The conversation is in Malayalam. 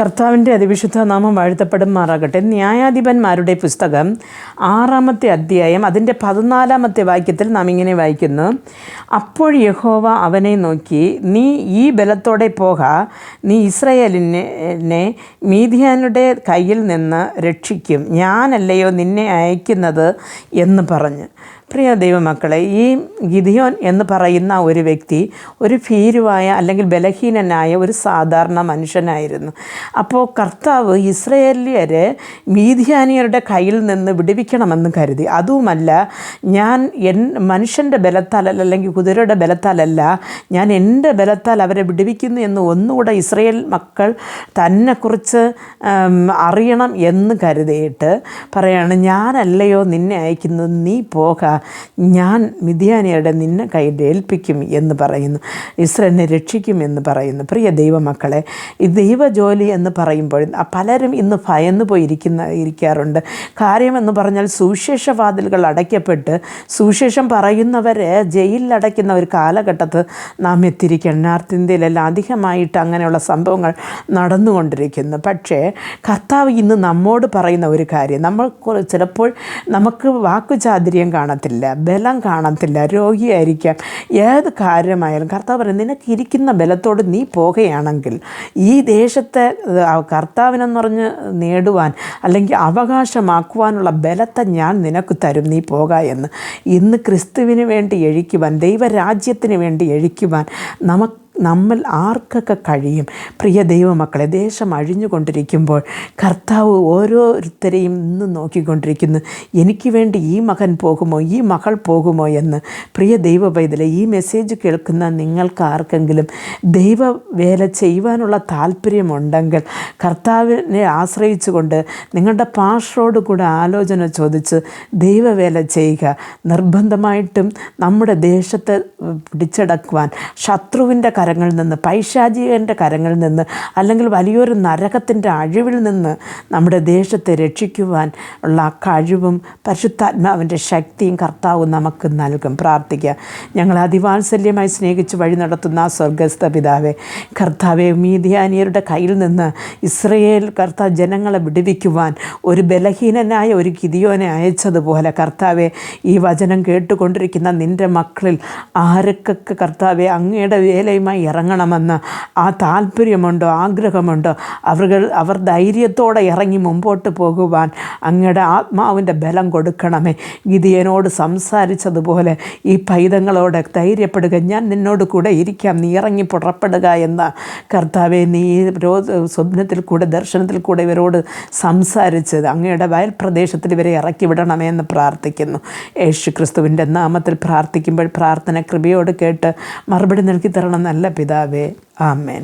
കർത്താവിൻ്റെ അതിവിശുദ്ധ നാമം വാഴ്ത്തപ്പെടുമാറാകട്ടെ. ന്യായാധിപന്മാരുടെ പുസ്തകം 6-ാമത്തെ അധ്യായം അതിൻ്റെ 14-ാമത്തെ വാക്യത്തിൽ നാം ഇങ്ങനെ വായിക്കുന്നു: അപ്പോൾ യഹോവ അവനെ നോക്കി, നീ ഈ ബലത്തോടെ പോക, നീ ഇസ്രായേലിനെ മീദ്യാന്യരുടെ കയ്യിൽ നിന്ന് രക്ഷിക്കും, ഞാനല്ലയോ നിന്നെ അയക്കുന്നത് എന്ന് പറഞ്ഞു. പ്രിയ ദൈവമക്കളെ, ഈ ഗിദിയോൻ എന്ന് പറയുന്ന ഒരു വ്യക്തി ഒരു ഭീരുവായ അല്ലെങ്കിൽ ബലഹീനനായ ഒരു സാധാരണ മനുഷ്യനായിരുന്നു. അപ്പോൾ കർത്താവ് ഇസ്രായേല്യരെ മീദ്യാന്യരുടെ കയ്യിൽ നിന്ന് വിടുവിക്കണമെന്ന് കരുതി. അതുമല്ല, ഞാൻ മനുഷ്യൻ്റെ ബലത്താലല്ല, അല്ലെങ്കിൽ കുതിരയുടെ ബലത്താലല്ല, ഞാൻ എൻ്റെ ബലത്താൽ അവരെ വിടുവിക്കുന്നു എന്ന് ഒന്നുകൂടെ ഇസ്രായേൽ മക്കൾ തന്നെക്കുറിച്ച് അറിയണം എന്ന് കരുതിയിട്ട് പറയാണ്, ഞാനല്ലയോ നിന്നെ അയക്കുന്നത്, നീ പോക, ഞാൻ മിദ്യാന്യരുടെ നിന്നെ കയ്യിൽ ഏൽപ്പിക്കും എന്ന് പറയുന്നു, ഇസ്രായേലിനെ രക്ഷിക്കും എന്ന് പറയുന്നു. പ്രിയ ദൈവമക്കളെ, ഈ ദൈവജോലി എന്ന് പറയുമ്പോൾ പലരും ഇന്ന് ഭയന്നു ഇരിക്കാറുണ്ട്. കാര്യമെന്ന് പറഞ്ഞാൽ സുവിശേഷവാതിലുകൾ അടയ്ക്കപ്പെട്ട് സുവിശേഷം പറയുന്നവരെ ജയിലിലടയ്ക്കുന്ന ഒരു കാലഘട്ടത്ത് നാം എത്തിയിരിക്കുകയാണ്. നോർത്ത് ഇന്ത്യയിലെല്ലാം അധികമായിട്ട് അങ്ങനെയുള്ള സംഭവങ്ങൾ നടന്നുകൊണ്ടിരിക്കുന്നു. പക്ഷേ കർത്താവ് ഇന്ന് നമ്മോട് പറയുന്ന ഒരു കാര്യം, നമ്മൾ ചിലപ്പോൾ നമുക്ക് വാക്കുചാതുര്യം കാണത്തില്ല, ബലം കാണത്തില്ല, രോഗിയായിരിക്കാം, ഏത് കാര്യമായാലും കർത്താവ് പറയും, നിനക്കിരിക്കുന്ന ബലത്തോട് നീ പോകുകയാണെങ്കിൽ ഈ ദേശത്തെ കർത്താവിനെന്ന് പറഞ്ഞ് നേടുവാൻ അല്ലെങ്കിൽ അവകാശമാക്കുവാനുള്ള ബലത്തെ ഞാൻ നിനക്ക് തരും, നീ പോക എന്ന്. ഇന്ന് ക്രിസ്തുവിന് വേണ്ടി എഴിക്കുവാൻ, ദൈവരാജ്യത്തിന് വേണ്ടി എഴിക്കുവാൻ നമ്മൾ ആർക്കൊക്കെ കഴിയും? പ്രിയ ദൈവമക്കളെ, ദേശം അഴിഞ്ഞുകൊണ്ടിരിക്കുമ്പോൾ കർത്താവ് ഓരോരുത്തരെയും ഇന്ന് നോക്കിക്കൊണ്ടിരിക്കുന്നു. എനിക്ക് വേണ്ടി ഈ മകൻ പോകുമോ, ഈ മകൾ പോകുമോ എന്ന്. പ്രിയ ദൈവ പൈതലെ, ഈ മെസ്സേജ് കേൾക്കുന്ന നിങ്ങൾക്ക് ആർക്കെങ്കിലും ദൈവവേല ചെയ്യുവാനുള്ള താല്പര്യമുണ്ടെങ്കിൽ കർത്താവിനെ ആശ്രയിച്ചുകൊണ്ട് നിങ്ങളുടെ പാസ്റ്ററോട് കൂടെ ആലോചന ചോദിച്ച് ദൈവവേല ചെയ്യുക. നിർബന്ധമായിട്ടും നമ്മുടെ ദേശത്തെ പിടിച്ചടക്കുവാൻ ശത്രുവിൻ്റെ കരങ്ങളിൽ നിന്ന്, പൈശാചികൻ്റെ കരങ്ങളിൽ നിന്ന്, അല്ലെങ്കിൽ വലിയൊരു നരകത്തിൻ്റെ അഴിവിൽ നിന്ന് നമ്മുടെ ദേശത്തെ രക്ഷിക്കുവാൻ ഉള്ള കഴിവും പരിശുദ്ധാത്മാവിൻ്റെ ശക്തിയും കർത്താവ് നമുക്ക് നൽകും. പ്രാർത്ഥിക്കുക. ഞങ്ങളെ അതിവാത്സല്യമായി സ്നേഹിച്ച് വഴി നടത്തുന്ന സ്വർഗസ്ഥ പിതാവേ, കർത്താവെ, മീദ്യാന്യരുടെ കയ്യിൽ നിന്ന് ഇസ്രായേൽ കർത്താവ് ജനങ്ങളെ വിടുവിക്കുവാൻ ഒരു ബലഹീനനായ ഒരു ഗിദിയോനെ അയച്ചതുപോലെ കർത്താവെ, ഈ വചനം കേട്ടുകൊണ്ടിരിക്കുന്ന നിൻ്റെ മക്കളിൽ ആരൊക്കെ കർത്താവെ അങ്ങയുടെ വേലയുമായി ഇറങ്ങണമെന്ന് ആ താല്പര്യമുണ്ടോ, ആഗ്രഹമുണ്ടോ, അവർ ധൈര്യത്തോടെ ഇറങ്ങി മുമ്പോട്ട് പോകുവാൻ അങ്ങയുടെ ആത്മാവിൻ്റെ ബലം കൊടുക്കണമേ. ഗിദിയോനോട് സംസാരിച്ചതുപോലെ ഈ പൈതങ്ങളോട് ധൈര്യപ്പെടുക, ഞാൻ നിന്നോട് കൂടെ ഇരിക്കാം, നീ ഇറങ്ങി പുറപ്പെടുക എന്ന കർത്താവെ, നീ സ്വപ്നത്തിൽ കൂടെ, ദർശനത്തിൽ കൂടെ ഇവരോട് സംസാരിച്ചത് അങ്ങയുടെ വയൽ പ്രദേശത്തിൽ ഇവരെ ഇറക്കി വിടണമേ എന്ന് പ്രാർത്ഥിക്കുന്നു. യേശു ക്രിസ്തുവിൻ്റെ നാമത്തിൽ പ്രാർത്ഥിക്കുമ്പോൾ പ്രാർത്ഥന കൃപയോട് കേട്ട് മറുപടി നൽകി തരണം നല്ല പിതാവേ. ആമേൻ.